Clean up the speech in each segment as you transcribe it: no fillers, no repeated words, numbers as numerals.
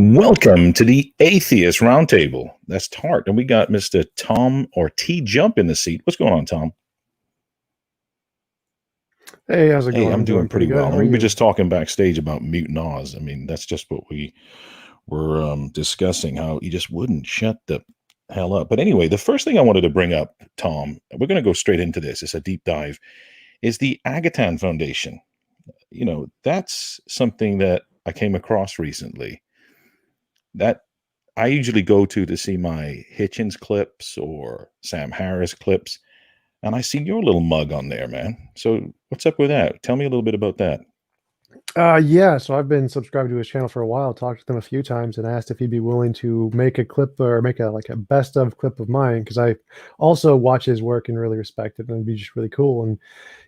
Welcome to the Atheist Roundtable. That's Tart, and we got Mr. Tom or TJUMP in the seat. What's going on, Tom? Hey, how's it going? I'm doing pretty well. good. And we were just talking backstage about Mutant Oz. I mean, that's just what we were discussing, how he just wouldn't shut the hell up. But anyway, the first thing I wanted to bring up, Tom, we're going to go straight into this. It's a deep dive, is the Agaton Foundation. You know, that's something that I came across recently. That I usually go to see my Hitchens clips or Sam Harris clips, and I see your little mug on there, man. So what's up with that? Tell me a little bit about that. Yeah, so I've been subscribed to his channel for a while, talked to him a few times and asked if he'd be willing to make a clip or make a best of clip of mine, because I also watch his work and really respect it, and it'd be just really cool. And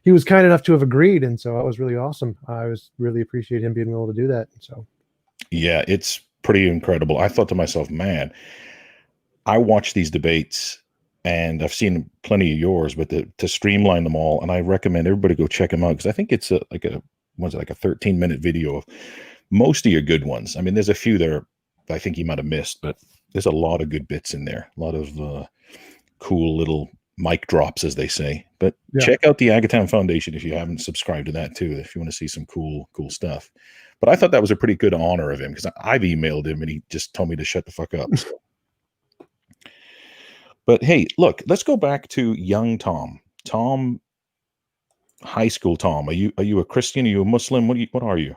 he was kind enough to have agreed, and so that was really awesome. I was really appreciate him being willing to do that. So Yeah, it's pretty incredible. I thought to myself, man, I watch these debates and I've seen plenty of yours, but to streamline them all, and I recommend everybody go check them out, because I think it's like a 13-minute video of most of your good ones. I mean, there's a few there I think you might have missed, but there's a lot of good bits in there. A lot of cool little mic drops, as they say. But yeah. Check out the Agaton Foundation if you haven't subscribed to that too, if you want to see some cool stuff. But I thought that was a pretty good honor of him, because I've emailed him and he just told me to shut the fuck up. So. But hey, look, let's go back to young Tom. Tom, high school Tom. Are you a Christian? Are you a Muslim? What are you?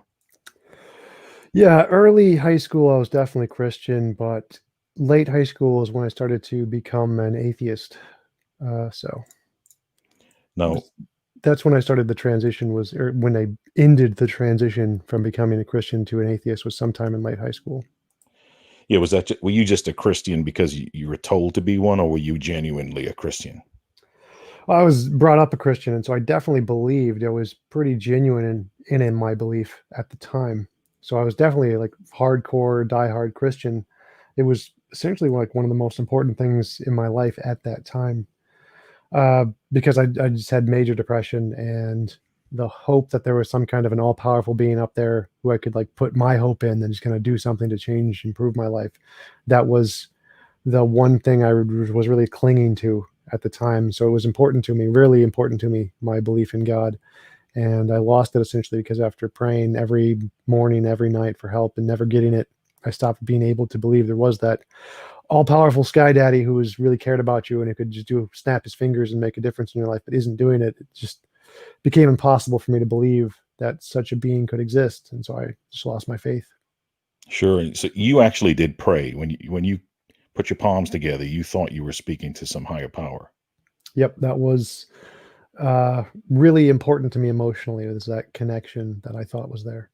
Yeah, early high school I was definitely Christian, but late high school is when I started to become an atheist. No. That's when I started the transition, or when I ended the transition from becoming a Christian to an atheist, was sometime in late high school. Yeah, were you just a Christian because you were told to be one, or were you genuinely a Christian? I was brought up a Christian, and so I definitely believed. I was pretty genuine in my belief at the time. So I was definitely like hardcore, diehard Christian. It was essentially like one of the most important things in my life at that time, because I just had major depression, and the hope that there was some kind of an all-powerful being up there who I could like put my hope in and just kind of do something to change, improve my life. That was the one thing I was really clinging to at the time. So it was important to me, really important to me, my belief in God. And I lost it essentially because after praying every morning, every night for help and never getting it, I stopped being able to believe there was that all-powerful sky daddy who was really cared about you and who could just snap his fingers and make a difference in your life, but isn't doing it. It just became impossible for me to believe that such a being could exist. And so I just lost my faith. Sure. So you actually did pray when you put your palms together. You thought you were speaking to some higher power. Yep, that was really important to me emotionally. It was that connection that I thought was there.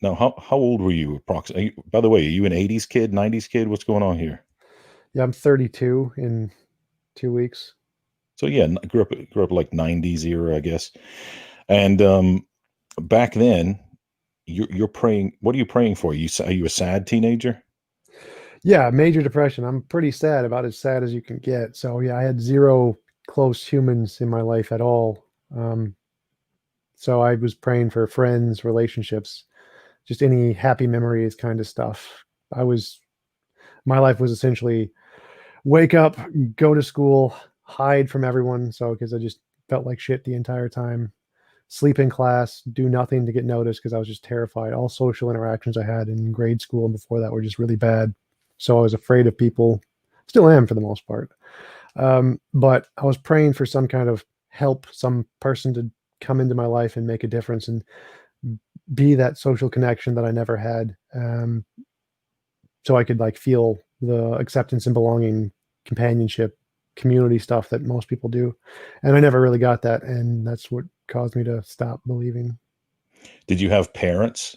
Now, how old were you approximately? By the way, are you an 80s kid, 90s kid? What's going on here? Yeah, I'm 32 in 2 weeks. So yeah, grew up like 90s era, I guess. And back then, you're praying. What are you praying for? Are you a sad teenager? Yeah, major depression. I'm pretty sad, about as sad as you can get. So yeah, I had zero close humans in my life at all. So I was praying for friends, relationships, just any happy memories kind of stuff. My life was essentially wake up, go to school, hide from everyone. So, because I just felt like shit the entire time, sleep in class, do nothing to get noticed because I was just terrified. All social interactions I had in grade school and before that were just really bad. So I was afraid of people, still am for the most part. But I was praying for some kind of help, some person to come into my life and make a difference and be that social connection that I never had. So I could like feel the acceptance and belonging, companionship, community stuff that most people do. And I never really got that. And that's what caused me to stop believing. Did you have parents?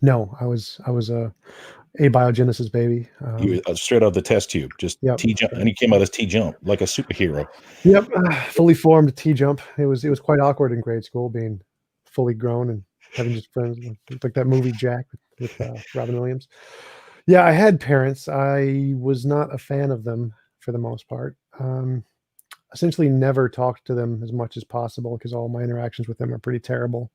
No, I was a abiogenesis baby. You straight out of the test tube, just Yep, TJUMP, and you came out as TJUMP, like a superhero. Yep, fully formed TJUMP. It was quite awkward in grade school being fully grown and having just friends like that movie Jack with Robin Williams. Yeah, I had parents. I was not a fan of them for the most part. Essentially never talked to them as much as possible because all my interactions with them are pretty terrible.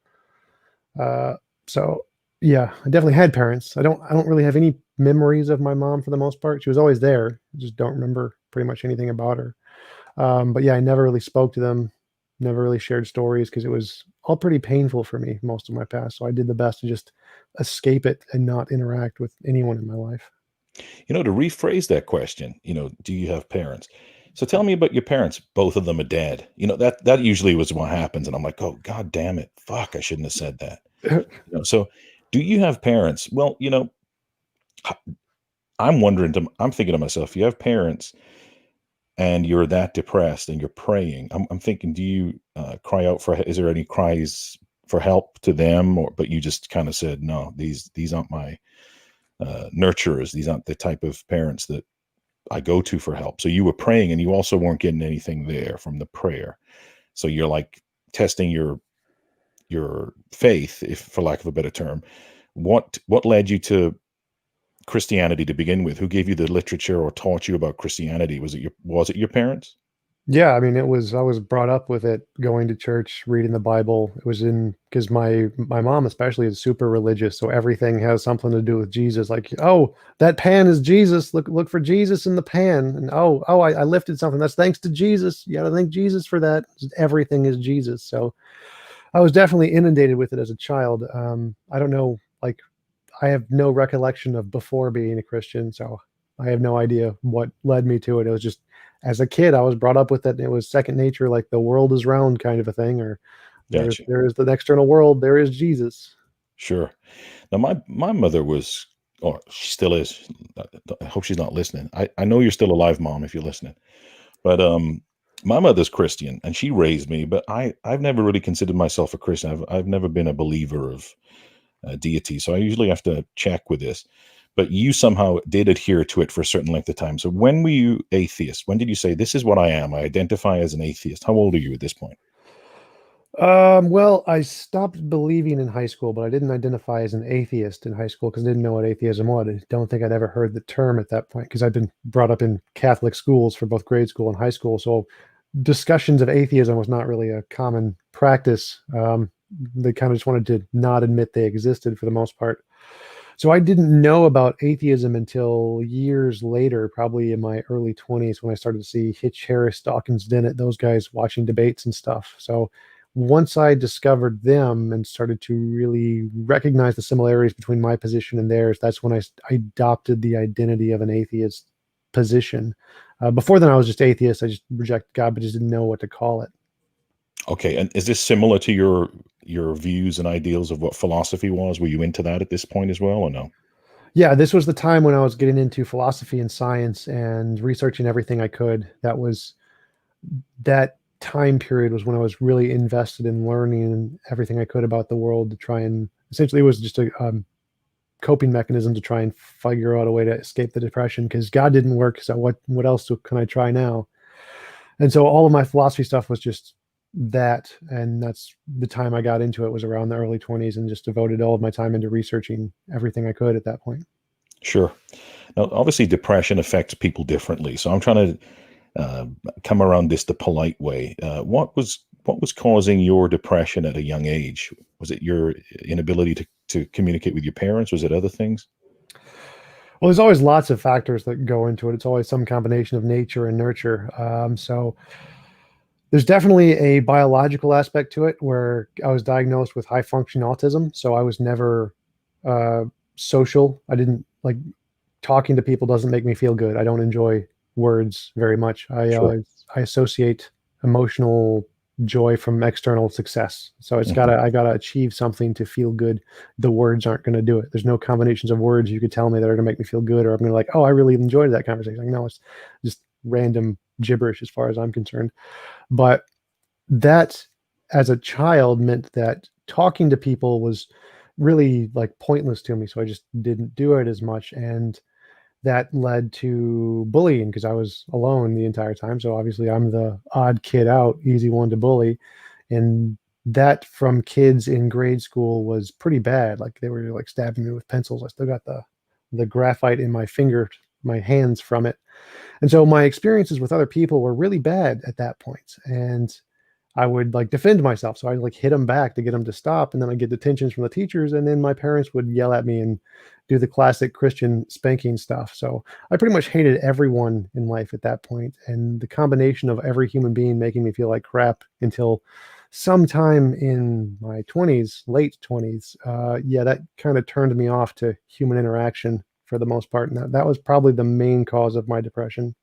So Yeah, I definitely had parents. I don't really have any memories of my mom for the most part. She was always there. I just don't remember pretty much anything about her. But yeah, I never really spoke to them, never really shared stories because it was all pretty painful for me most of my past. So I did the best to just escape it and not interact with anyone in my life. To rephrase that question, do you have parents? So tell me about your parents. Both of them are dead. That usually was what happens. And I'm like, oh, God damn it. Fuck, I shouldn't have said that. So do you have parents? Well, I'm thinking to myself, if you have parents and you're that depressed and you're praying, I'm thinking, do you cry out is there any cries for help to them? But you just kind of said, no, these aren't my nurturers. These aren't the type of parents that I go to for help. So you were praying and you also weren't getting anything there from the prayer. So you're like testing your faith, if for lack of a better term. What led you to Christianity to begin with? Who gave you the literature or taught you about Christianity? Was it your parents? Yeah, I mean, I was brought up with it, going to church, reading the Bible. It was in because my mom especially is super religious, so everything has something to do with Jesus. Like, oh, that pan is Jesus. Look for Jesus in the pan. And I lifted something. That's thanks to Jesus. You got to thank Jesus for that. Everything is Jesus. So I was definitely inundated with it as a child. I don't know, like I have no recollection of before being a Christian, so I have no idea what led me to it. It was just as a kid, I was brought up with it, and it was second nature, like the world is round kind of a thing, or Gotcha. there is the external world, there is Jesus. Sure. Now my mother was, or she still is. I hope she's not listening. I know you're still alive, Mom, if you're listening. But my mother's Christian and she raised me, but I've never really considered myself a Christian. I've never been a believer of deity. So I usually have to check with this. But you somehow did adhere to it for a certain length of time. So when were you atheist? When did you say, this is what I am? I identify as an atheist. How old are you at this point? Well, I stopped believing in high school, but I didn't identify as an atheist in high school because I didn't know what atheism was. I don't think I'd ever heard the term at that point because I'd been brought up in Catholic schools for both grade school and high school. So discussions of atheism was not really a common practice. They kind of just wanted to not admit they existed for the most part. So I didn't know about atheism until years later, probably in my early 20s, when I started to see Hitch Harris, Dawkins Dennett, those guys watching debates and stuff. So once I discovered them and started to really recognize the similarities between my position and theirs, that's when I adopted the identity of an atheist position. Before then, I was just atheist. I just rejected God, but just didn't know what to call it. Okay. And is this similar to your views and ideals of what philosophy was? Were you into that at this point as well, or no? Yeah, this was the time when I was getting into philosophy and science and researching everything I could. That time period was when I was really invested in learning everything I could about the world to try and essentially it was just a coping mechanism to try and figure out a way to escape the depression because God didn't work. So what else can I try now? And so all of my philosophy stuff was just that, and that's the time I got into it was around the early 20s and just devoted all of my time into researching everything I could at that point. Sure. Now, obviously, depression affects people differently. So I'm trying to uh, come around this the polite way. What was causing your depression at a young age? Was it your inability to communicate with your parents? Was it other things? Well, there's always lots of factors that go into it. It's always some combination of nature and nurture. So there's definitely a biological aspect to it where I was diagnosed with high function autism. So I was never uh, social. I didn't like talking to people doesn't make me feel good. I don't enjoy words very much. Sure. I associate emotional joy from external success. So Mhm. I gotta achieve something to feel good. The words aren't gonna do it. There's no combinations of words you could tell me that are gonna make me feel good, or I'm gonna like, oh, I really enjoyed that conversation. Like, no, it's just random gibberish as far as I'm concerned. But that as a child meant that talking to people was really like pointless to me. So I just didn't do it as much. And that led to bullying because I was alone the entire time. So obviously I'm the odd kid out, easy one to bully. And that from kids in grade school was pretty bad. Like they were like stabbing me with pencils. I still got the graphite in my finger, my hands from it. And so my experiences with other people were really bad at that point. And I would like defend myself. So I'd like hit them back to get them to stop. And then I'd get detentions from the teachers. And then my parents would yell at me and do the classic Christian spanking stuff. So I pretty much hated everyone in life at that point. And the combination of every human being making me feel like crap until sometime in my 20s, late 20s, yeah, that kind of turned me off to human interaction for the most part. And that was probably the main cause of my depression.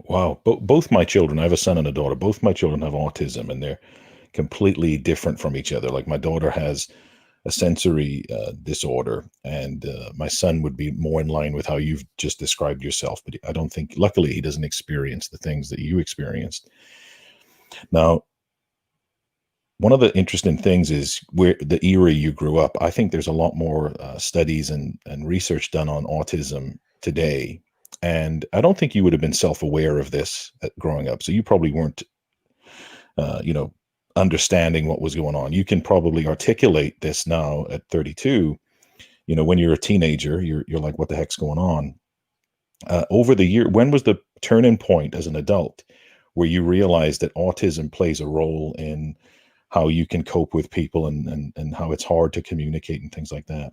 Wow. Both my children, I have a son and a daughter, both my children have autism, and they're completely different from each other. Like my daughter has a sensory disorder, and my son would be more in line with how you've just described yourself. But I don't think, luckily, he doesn't experience the things that you experienced. Now, one of the interesting things is where the era you grew up. I think there's a lot more studies and research done on autism today. And I don't think you would have been self-aware of this growing up. So you probably weren't, you know, understanding what was going on. You can probably articulate this now at 32. You know, when you're a teenager, you're like, what the heck's going on? Over the year, when was the turning point as an adult where you realized that autism plays a role in how you can cope with people and how it's hard to communicate and things like that?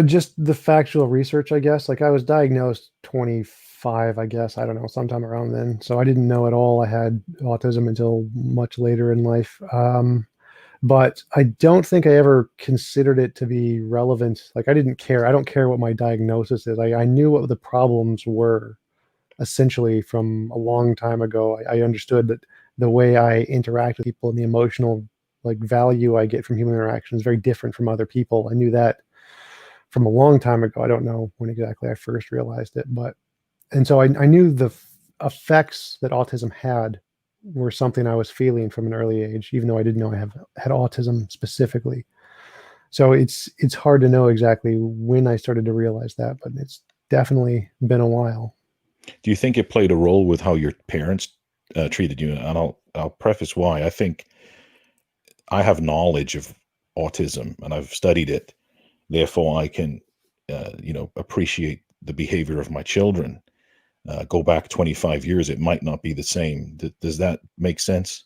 Just the factual research, I guess. Like I was diagnosed 25, I guess. I don't know, sometime around then. So I didn't know at all I had autism until much later in life. But I don't think I ever considered it to be relevant. Like I didn't care. I don't care what my diagnosis is. I knew what the problems were essentially from a long time ago. I understood that the way I interact with people and the emotional like value I get from human interaction is very different from other people. I knew that from a long time ago. I don't know when exactly I first realized it, but and so I knew the effects that autism had were something I was feeling from an early age, even though I didn't know I had autism specifically. So it's hard to know exactly when I started to realize that, but it's definitely been a while. Do you think it played a role with how your parents treated you? And I'll preface why. I think I have knowledge of autism and I've studied it. Therefore, I can, you know, appreciate the behavior of my children. Go back 25 years, it might not be the same. Does that make sense?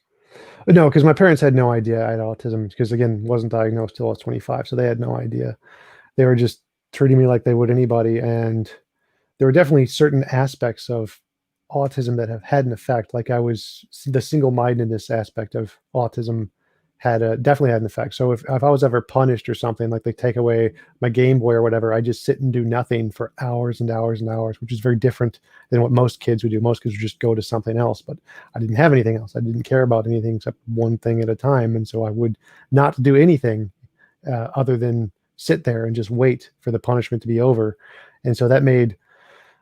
No, because my parents had no idea I had autism because again, wasn't diagnosed till I was 25, so they had no idea. They were just treating me like they would anybody, and there were definitely certain aspects of autism that have had an effect. Like I was the single-mindedness aspect of autism had definitely had an effect. So if I was ever punished or something, like they take away my Game Boy or whatever, I just sit and do nothing for hours and hours and hours, which is very different than what most kids would do. Most kids would just go to something else, but I didn't have anything else. I didn't care about anything except one thing at a time, and so I would not do anything other than sit there and just wait for the punishment to be over. And so that made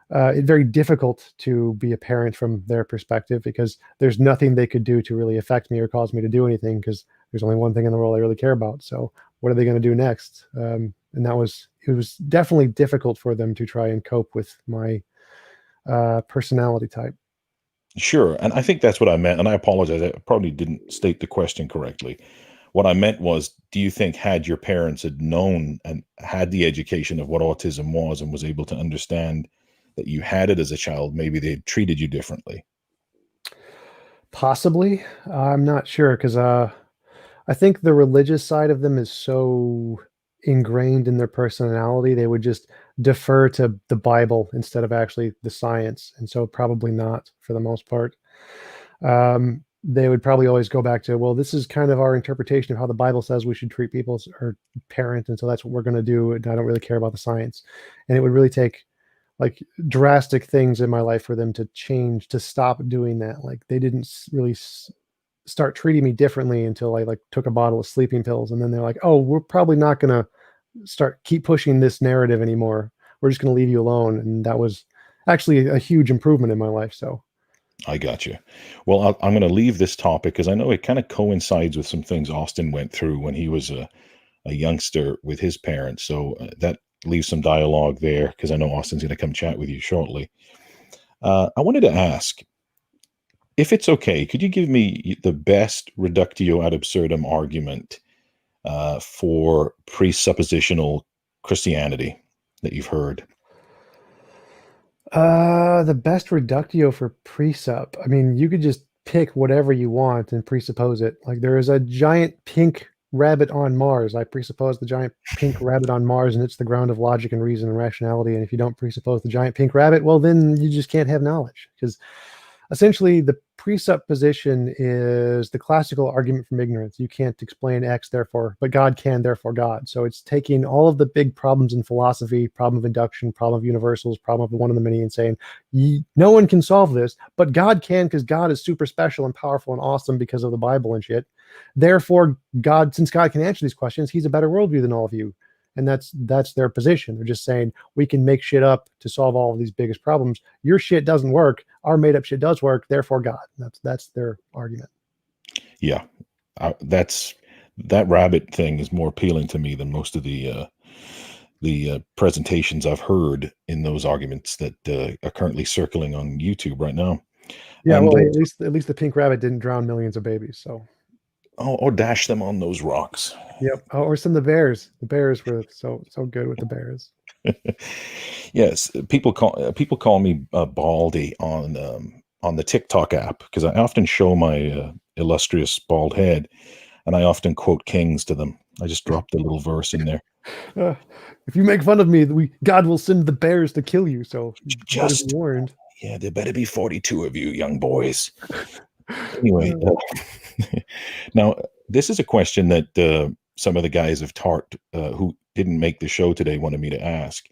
it's very difficult to be a parent from their perspective because there's nothing they could do to really affect me or cause me to do anything because there's only one thing in the world I really care about. So what are they going to do next? And it was definitely difficult for them to try and cope with my personality type. Sure. And I think that's what I meant. And I apologize. I probably didn't state the question correctly. What I meant was, do you think had your parents had known and had the education of what autism was and was able to understand that you had it as a child, maybe they treated you differently? Possibly, I'm not sure because I think the religious side of them is so ingrained in their personality, they would just defer to the Bible instead of actually the science. And so probably not for the most part. They would probably always go back to, well, this is kind of our interpretation of how the Bible says we should treat people or parent. And so that's what we're going to do. And I don't really care about the science. And it would really take like drastic things in my life for them to change, to stop doing that. Like they didn't really start treating me differently until I like took a bottle of sleeping pills, and then they're like, "Oh, we're probably not gonna keep pushing this narrative anymore. We're just gonna leave you alone." And that was actually a huge improvement in my life. So, I got you. Well, I'm going to leave this topic because I know it kind of coincides with some things Austin went through when he was a youngster with his parents. So that leaves some dialogue there because I know Austin's going to come chat with you shortly. I wanted to ask, if it's okay, could you give me the best reductio ad absurdum argument for presuppositional Christianity that you've heard? the best reductio for presup. I mean, you could just pick whatever you want and presuppose it. Like there is a giant pink rabbit on Mars. I presuppose the giant pink rabbit on Mars, and it's the ground of logic and reason and rationality. And if you don't presuppose the giant pink rabbit, well, then you just can't have knowledge, because essentially the presupposition is the classical argument from ignorance. You can't explain X, therefore, but God can, therefore God. So it's taking all of the big problems in philosophy, problem of induction, problem of universals, problem of the one of the many, and saying, no one can solve this, but God can, because God is super special and powerful and awesome because of the Bible and shit. Therefore, God, since God can answer these questions, he's a better worldview than all of you. And that's their position. They're just saying, we can make shit up to solve all of these biggest problems. Your shit doesn't work. Our made up shit does work. Therefore, God. That's their argument. Yeah, that rabbit thing is more appealing to me than most of the presentations I've heard in those arguments that are currently circling on YouTube right now. Yeah, And well, hey, at least the pink rabbit didn't drown millions of babies. So, or dash them on those rocks. yep. Oh, or some of the bears. The bears were so good with the bears. Yes, people call me Baldy on the TikTok app, because I often show my illustrious bald head, and I often quote kings to them. I just dropped a little verse in there. If you make fun of me, God will send the bears to kill you. So you better be warned. Yeah, there better be 42 of you, young boys. Anyway, now this is a question that some of the guys have talked who didn't make the show today wanted me to ask.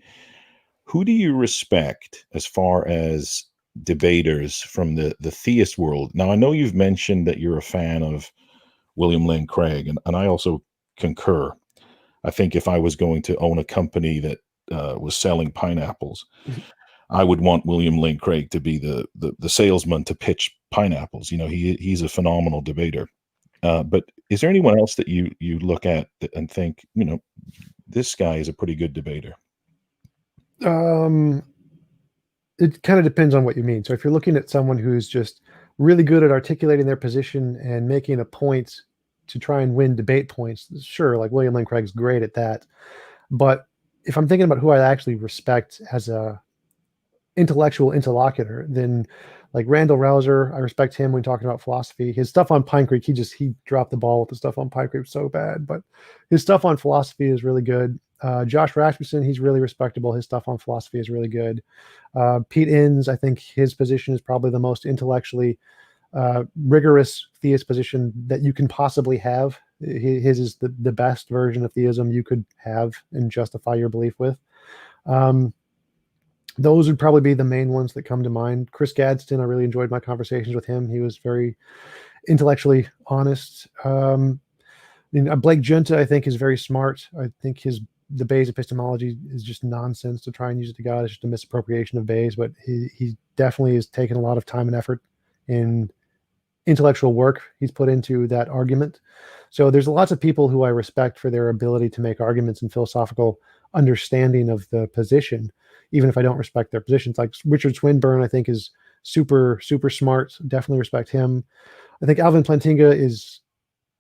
Who do you respect as far as debaters from the theist world? Now, I know you've mentioned that you're a fan of William Lane Craig, and I also concur. I think if I was going to own a company that was selling pineapples, I would want William Lane Craig to be the salesman to pitch pineapples. You know, he's a phenomenal debater. But is there anyone else that you look at and think, you know, this guy is a pretty good debater? It kind of depends on what you mean. So if you're looking at someone who's just really good at articulating their position and making a point to try and win debate points, sure, like William Lane Craig's great at that. But if I'm thinking about who I actually respect as a intellectual interlocutor, then like Randall Rouser, I respect him when talking about philosophy. His stuff on Pine Creek, he dropped the ball with the stuff on Pine Creek so bad, but his stuff on philosophy is really good. Josh Rasmussen, he's really respectable. His stuff on philosophy is really good. Pete Inns, I think his position is probably the most intellectually rigorous theist position that you can possibly have. His is the best version of theism you could have and justify your belief with. Those would probably be the main ones that come to mind. Chris Gadsden, I really enjoyed my conversations with him. He was very intellectually honest. Blake Junta, I think, is very smart. I think the Bayes epistemology is just nonsense to try and use it to God. It's just a misappropriation of Bayes, but he definitely has taken a lot of time and effort in intellectual work he's put into that argument. So there's lots of people who I respect for their ability to make arguments and philosophical understanding of the position, even if I don't respect their positions. Like Richard Swinburne, I think, is super, super smart. Definitely respect him. I think Alvin Plantinga is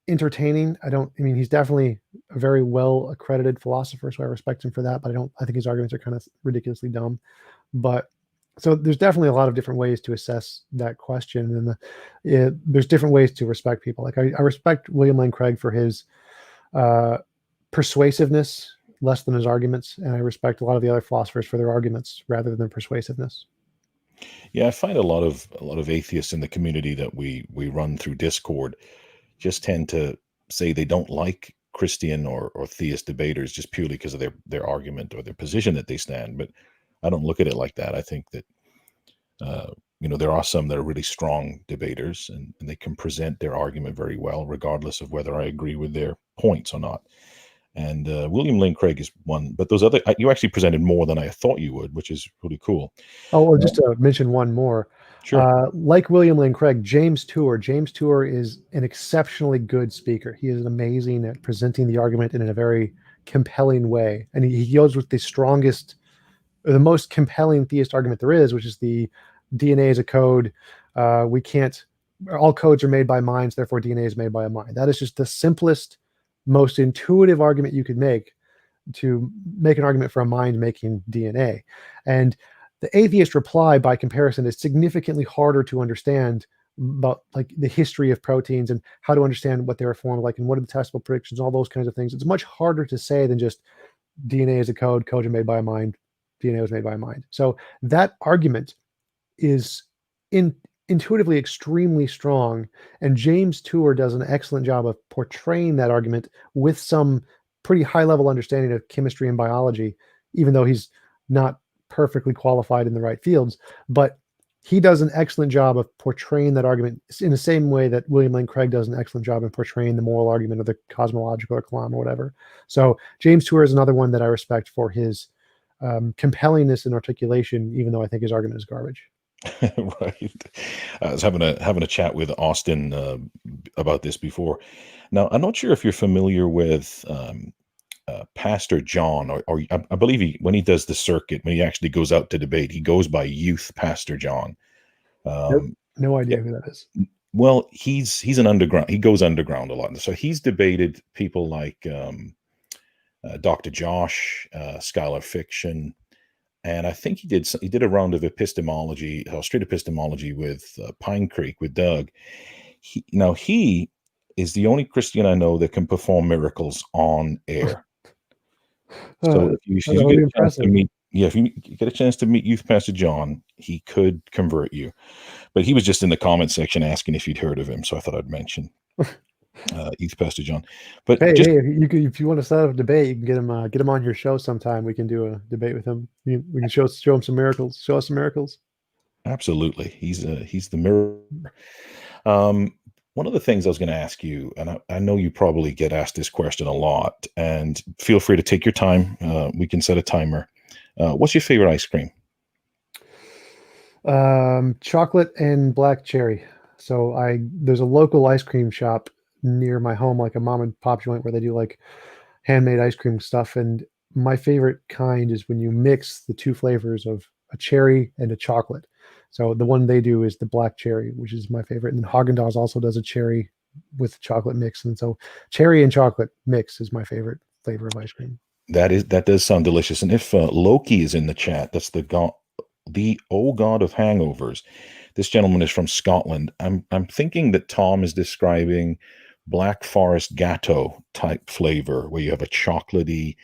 entertaining. He's definitely a very well accredited philosopher, so I respect him for that, but I think his arguments are kind of ridiculously dumb. But so there's definitely a lot of different ways to assess that question, and there's different ways to respect people. Like I respect William Lane Craig for his persuasiveness less than his arguments, and I respect a lot of the other philosophers for their arguments rather than persuasiveness. Yeah, I find a lot of atheists in the community that we run through Discord just tend to say they don't like Christian or theist debaters just purely because of their argument or their position that they stand. But I don't look at it like that. I think that there are some that are really strong debaters, and they can present their argument very well, regardless of whether I agree with their points or not. And William Lane Craig is one, but those other, you actually presented more than I thought you would, which is really cool. Oh, just to mention one more. Sure. Like William Lane Craig, James Tour. James Tour is an exceptionally good speaker. He is amazing at presenting the argument in a very compelling way. And he goes with the strongest, or the most compelling theist argument there is, which is the DNA is a code. All codes are made by minds, therefore DNA is made by a mind. That is just the simplest, most intuitive argument you could make to make an argument for a mind making DNA. And the atheist reply, by comparison, is significantly harder to understand about like the history of proteins and how to understand what they were formed like and what are the testable predictions, all those kinds of things. It's much harder to say than just DNA is a code, codes are made by a mind, DNA was made by a mind. So that argument is intuitively extremely strong, and James Tour does an excellent job of portraying that argument with some pretty high level understanding of chemistry and biology, even though he's not perfectly qualified in the right fields. But he does an excellent job of portraying that argument in the same way that William Lane Craig does an excellent job in portraying the moral argument of the cosmological or Kalam or whatever. So James Tour is another one that I respect for his compellingness and articulation, even though I think his argument is garbage. Right. I was having a chat with Austin about this before. Now, I'm not sure if you're familiar with Pastor John, or I believe when he does the circuit, when he actually goes out to debate, he goes by Youth Pastor John. Nope, Um, no yeah, idea who that is. well, he's an underground. He goes underground a lot, so he's debated people like Dr. Josh, Scholar Fiction. And I think he did a round of epistemology, straight epistemology with Pine Creek with Doug. He is the only Christian I know that can perform miracles on air. So if That you would get be a chance to impressive. meet, yeah, if you get a chance to meet Youth Pastor John, he could convert you. But he was just in the comment section asking if you'd heard of him, so I thought I'd mention Youth Pastor John. But Hey, just hey, if you want to set up a debate, you can get him on your show sometime. We can do a debate with him. We can show him some miracles. Show us some miracles. absolutely, he's the mirror. Um, one of the things I was going to ask you, and I know you probably get asked this question a lot, and feel free to take your time. We can set a timer. What's your favorite ice cream? Chocolate and black cherry. So there's a local ice cream shop near my home, like a mom and pop joint where they do like handmade ice cream stuff. And my favorite kind is when you mix the two flavors of a cherry and a chocolate. So the one they do is the black cherry, which is my favorite. And then Haagen-Dazs also does a cherry with chocolate mix. And so cherry and chocolate mix is my favorite flavor of ice cream. That does sound delicious. And if Loki is in the chat, that's the old god of hangovers. This gentleman is from Scotland. I'm thinking that Tom is describing Black Forest Gatto type flavor, where you have a chocolatey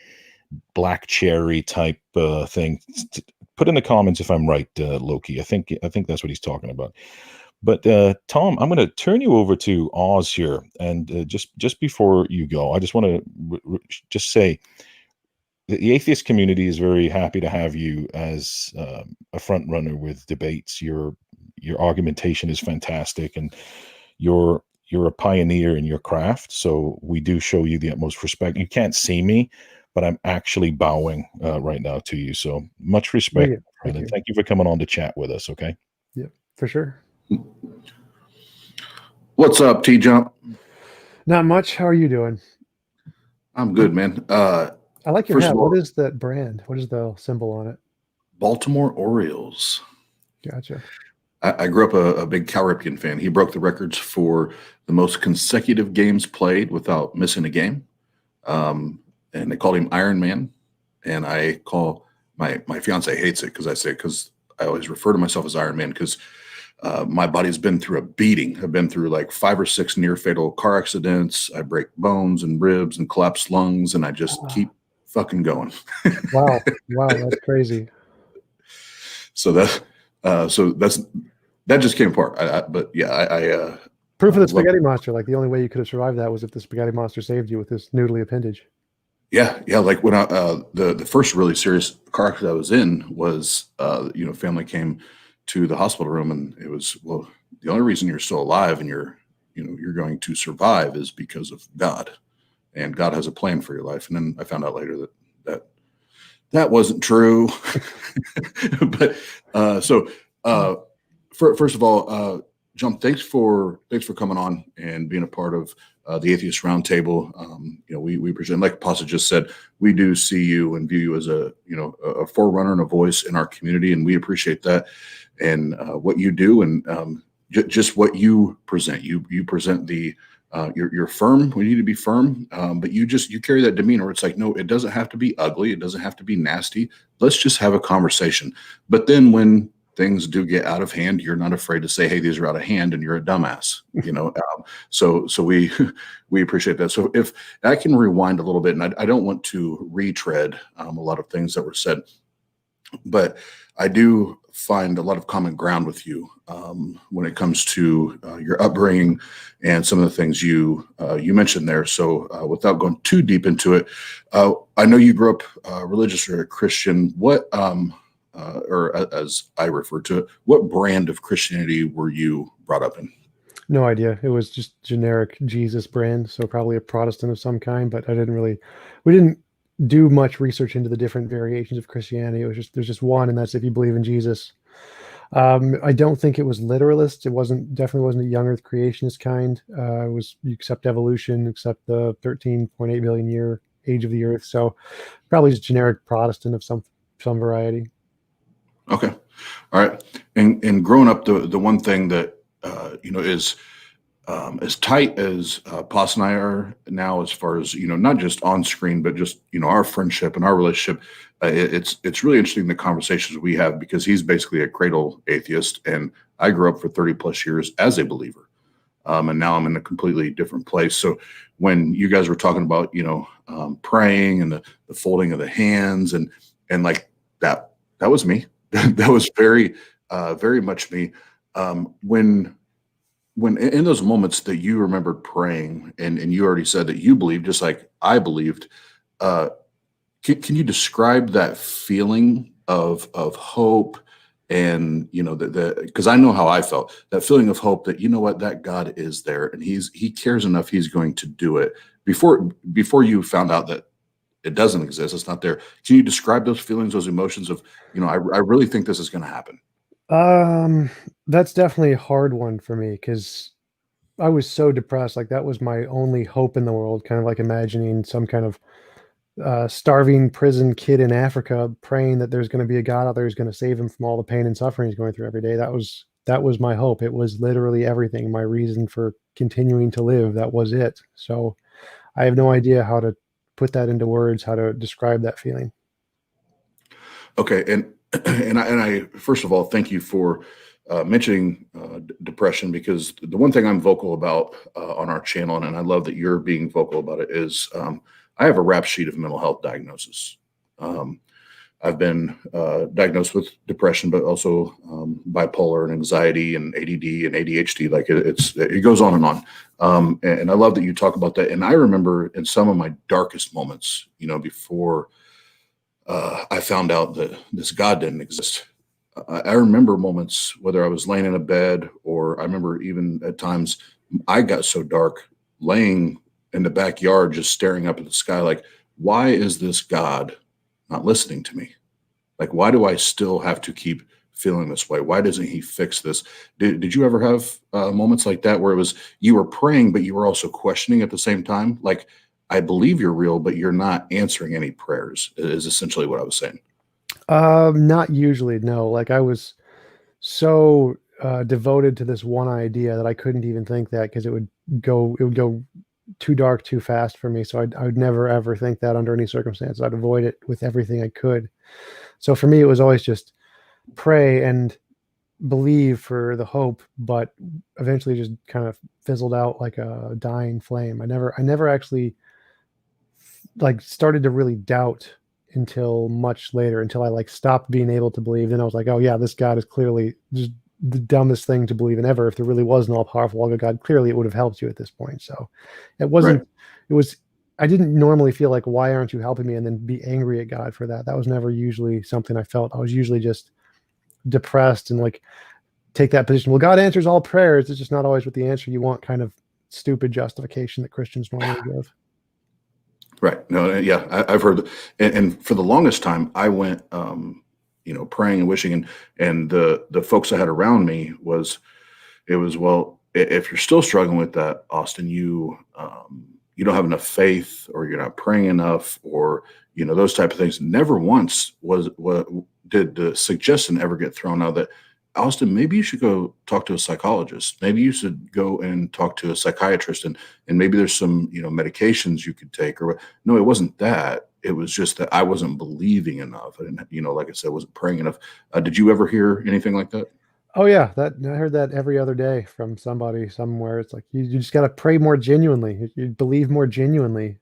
black cherry type thing. Put in the comments if I'm right, Loki. I think that's what he's talking about. But Tom, I'm going to turn you over to Oz here, and just before you go, I just want to just say the atheist community is very happy to have you as a front runner with debates. Your argumentation is fantastic, and you're a pioneer in your craft. So we do show you the utmost respect. You can't see me, but I'm actually bowing right now to you. So much respect, Thank and you. thank you for coming on to chat with us. Okay. Yeah, for sure. What's up, TJUMP? Not much. How are you doing? I'm good, man. I like your First hat. of all, What is that brand? What is the symbol on it? Baltimore Orioles. Gotcha. I grew up a big Cal Ripken fan. He broke the records for the most consecutive games played without missing a game. And they called him Iron Man. And I call my fiance hates it because I always refer to myself as Iron Man because my body's been through a beating. I've been through like 5 or 6 near fatal car accidents. I break bones and ribs and collapse lungs, and I just keep fucking going. Wow, that's crazy. So that just came apart. But yeah, I proof of the spaghetti monster. Like the only way you could have survived that was if the spaghetti monster saved you with this noodly appendage. Yeah. Like when the first really serious car accident I was in was, family came to the hospital room, and it was, well, the only reason you're still alive and you're going to survive is because of God, and God has a plan for your life. And then I found out later that wasn't true. But first of all, Jump, thanks for coming on and being a part of the Atheist Roundtable. We present, like Pasa just said, we do see you and view you as a forerunner and a voice in our community, and we appreciate that and what you do, and just what you present. You present you're firm. We need to be firm, but you carry that demeanor. It's like, no, it doesn't have to be ugly. It doesn't have to be nasty. Let's just have a conversation. But then when things do get out of hand, you're not afraid to say, hey, these are out of hand and you're a dumbass, so we we appreciate that. So if I can rewind a little bit, and I don't want to retread a lot of things that were said, but I do find a lot of common ground with you when it comes to your upbringing and some of the things you mentioned there. So without going too deep into it, I know you grew up religious or a Christian. What, or as I refer to it, what brand of Christianity were you brought up in? No idea. It was just generic Jesus brand, so probably a Protestant of some kind. But we didn't do much research into the different variations of Christianity. It was just there's just one, and that's if you believe in Jesus. I don't think it was literalist. It definitely wasn't a young Earth creationist kind. It was you accept evolution, accept the 13.8 billion year age of the Earth. So probably just generic Protestant of some variety. Okay, all right. And growing up, the one thing that is as tight as Pos and I are now, as far as not just on screen, but just our friendship and our relationship. It's really interesting the conversations we have, because he's basically a cradle atheist, and I grew up for 30 plus years as a believer, and now I'm in a completely different place. So when you guys were talking about praying and the folding of the hands and like that was me. That was very very much me. When in those moments that you remembered praying, and you already said that you believed just like I believed, can you describe that feeling of hope, and because I know how I felt, that feeling of hope that what, that God is there and he cares enough, he's going to do it, before you found out that it doesn't exist, it's not there. Can you describe those feelings, those emotions of I really think this is going to happen? That's definitely a hard one for me because I was so depressed. Like that was my only hope in the world. Kind of like imagining some kind of starving prison kid in Africa praying that there's going to be a God out there who's going to save him from all the pain and suffering he's going through every day. That was my hope. It was literally everything. My reason for continuing to live. That was it. So I have no idea how to put that into words, how to describe that feeling. Okay, and I first of all thank you for mentioning depression, because the one thing I'm vocal about on our channel, and I love that you're being vocal about it, is I have a rap sheet of mental health diagnosis. I've been diagnosed with depression, but also bipolar and anxiety and ADD and ADHD. Like it goes on and on. And I love that you talk about that. And I remember in some of my darkest moments, before I found out that this God didn't exist. I remember moments, whether I was laying in a bed, or I remember even at times I got so dark laying in the backyard, just staring up at the sky, like, why is this God not listening to me? Like, why do I still have to keep feeling this way? Why doesn't he fix this? Did you ever have moments like that where it was, you were praying, but you were also questioning at the same time? Like, I believe you're real, but you're not answering any prayers, is essentially what I was saying. Not usually, no. Like I was so devoted to this one idea that I couldn't even think that, because it would go too dark too fast for me. So I would never ever think that under any circumstance. I'd avoid it with everything I could. So for me, it was always just pray and believe for the hope, but eventually just kind of fizzled out like a dying flame. I never actually like started to really doubt until much later, until I like stopped being able to believe. Then I was like, oh yeah, this God is clearly just the dumbest thing to believe in ever. If there really was an all-powerful God, clearly it would have helped you at this point. So it wasn't, Right. it was, I didn't normally feel like, why aren't you helping me? And then be angry at God for that. That was never usually something I felt. I was usually just depressed and like take that position. Well, God answers all prayers. It's just not always with the answer you want, kind of stupid justification that Christians normally give. Right. No, yeah, I've heard, and for the longest time, I went, praying and wishing, and the folks I had around me well, if you're still struggling with that, Austin, you don't have enough faith, or you're not praying enough, or those type of things. Never once did the suggestion ever get thrown out that Austin, maybe you should go talk to a psychologist. Maybe you should go and talk to a psychiatrist, and maybe there's some, medications you could take or what. No, it wasn't that. It was just that I wasn't believing enough. I didn't, like I said, wasn't praying enough. Did you ever hear anything like that? Oh yeah, that I heard that every other day from somebody somewhere. It's like you just got to pray more genuinely. You believe more genuinely.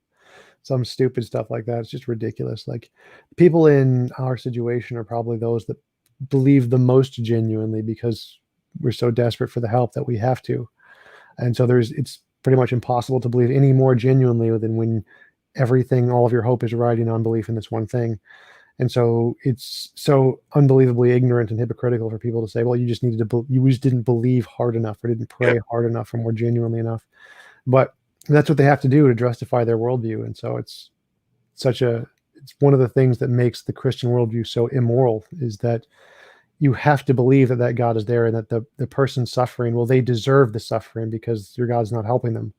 Some stupid stuff like that. It's just ridiculous. Like people in our situation are probably those that believe the most genuinely because we're so desperate for the help that we have to. And so it's pretty much impossible to believe any more genuinely than when everything, all of your hope is riding on belief in this one thing. And so it's so unbelievably ignorant and hypocritical for people to say, well, you just needed to, you just didn't believe hard enough or didn't Yeah. pray hard enough or more genuinely enough. But that's what they have to do to justify their worldview. And so it's one of the things that makes the Christian worldview so immoral is that you have to believe that God is there and that the person suffering, well, they deserve the suffering because your God's not helping them.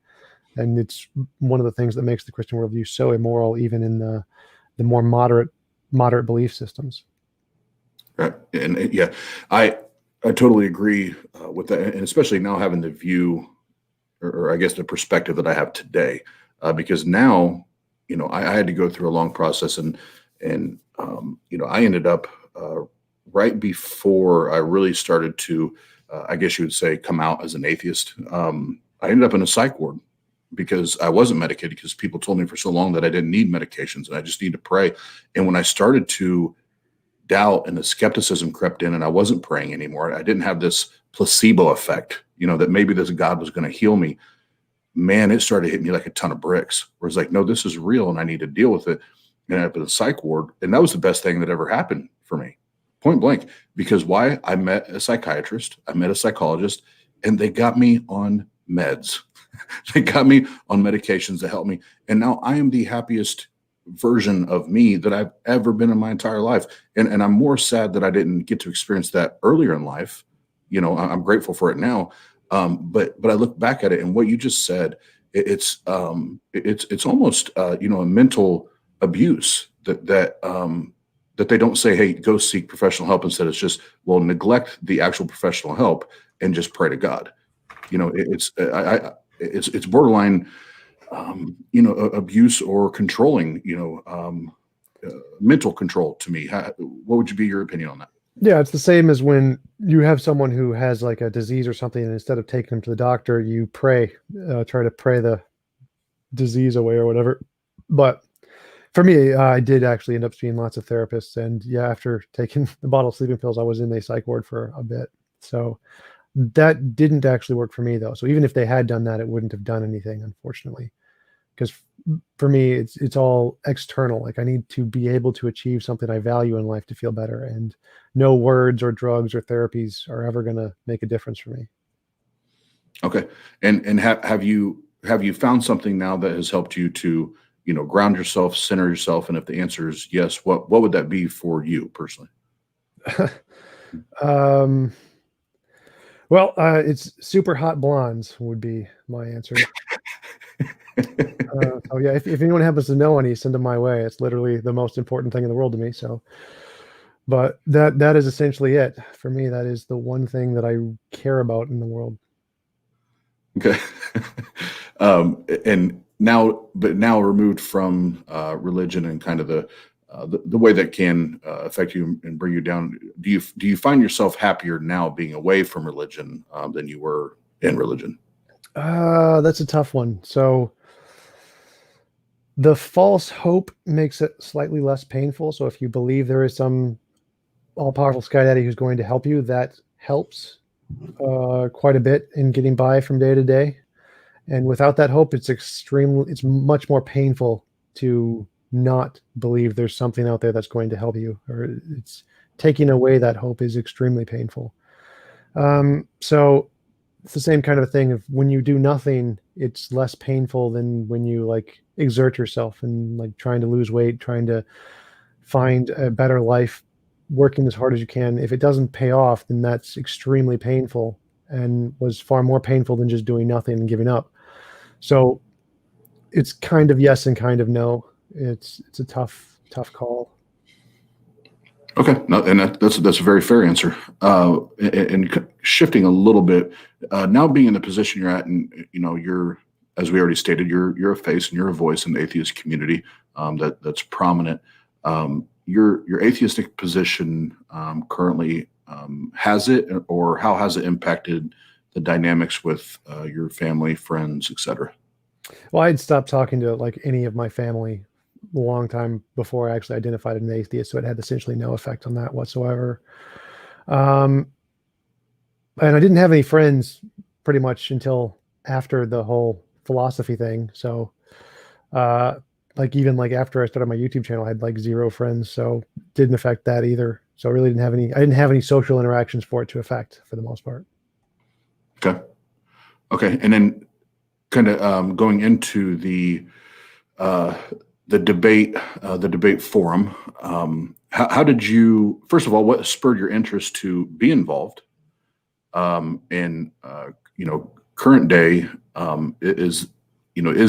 And it's one of the things that makes the Christian worldview so immoral, even in the more moderate belief systems. Right. And yeah, I totally agree with that, and especially now having the view, or I guess the perspective that I have today, because now, I had to go through a long process, and I ended up right before I really started to, I guess you would say, come out as an atheist. I ended up in a psych ward because I wasn't medicated because people told me for so long that I didn't need medications and I just need to pray. And when I started to doubt and the skepticism crept in and I wasn't praying anymore, I didn't have this placebo effect, that maybe this God was going to heal me. Man, it started hitting me like a ton of bricks. Where it's like, no, this is real and I need to deal with it. And I ended up in a psych ward. And that was the best thing that ever happened for me, point blank. Because why? I met a psychiatrist, I met a psychologist, and they got me on meds. They got me on medications to help me. And now I am the happiest version of me that I've ever been in my entire life. And I'm more sad that I didn't get to experience that earlier in life. I'm grateful for it now. But I look back at it and what you just said, it's almost a mental abuse that they don't say, hey, go seek professional help. Instead, it's just, well, neglect the actual professional help and just pray to God. It's borderline, abuse or controlling, mental control to me. What would be your opinion on that? Yeah, it's the same as when you have someone who has like a disease or something, and instead of taking them to the doctor, you pray, try to pray the disease away or whatever. But for me, I did actually end up seeing lots of therapists, and yeah, after taking the bottle of sleeping pills, I was in a psych ward for a bit. So that didn't actually work for me though. So even if they had done that, it wouldn't have done anything, unfortunately. Because for me, it's all external. Like I need to be able to achieve something I value in life to feel better, and no words or drugs or therapies are ever going to make a difference for me. Okay. And have you found something now that has helped you to, ground yourself, center yourself? And if the answer is yes, what would that be for you personally? um, it's super hot blondes would be my answer. So yeah, if anyone happens to know any, send them my way. It's literally the most important thing in the world to me. So, but that is essentially it for me. That is the one thing that I care about in the world. Okay. But now removed from religion and kind of the way that can affect you and bring you down. Do you find yourself happier now being away from religion than you were in religion? That's a tough one. So the false hope makes it slightly less painful. So if you believe there is some all-powerful sky daddy who's going to help you, that helps quite a bit in getting by from day to day. And without that hope, it's much more painful to not believe there's something out there that's going to help you, or it's taking away that hope is extremely painful. So it's the same kind of a thing of when you do nothing, it's less painful than when you like exert yourself and like trying to lose weight, trying to find a better life, working as hard as you can. If it doesn't pay off, then that's extremely painful and was far more painful than just doing nothing and giving up. So it's kind of yes and kind of no. It's a tough call. Okay, no, and that's a very fair answer. And shifting a little bit, now being in the position you're at, and you're, as we already stated, you're a face and you're a voice in the atheist community, that's prominent. Your atheistic position currently, has it, or how has it impacted the dynamics with your family, friends, etc.? Well, I had stopped talking to like any of my family a long time before I actually identified as an atheist, so it had essentially no effect on that whatsoever. Um, and I didn't have any friends pretty much until after the whole philosophy thing. So, uh, like even like after I started my YouTube channel, I had like zero friends, so didn't affect that either. So I really didn't have any. I didn't have any social interactions for it to affect for the most part. Okay. Okay, and then kind of going into uh, the debate forum. How did you? First of all, what spurred your interest to be involved? And current day, is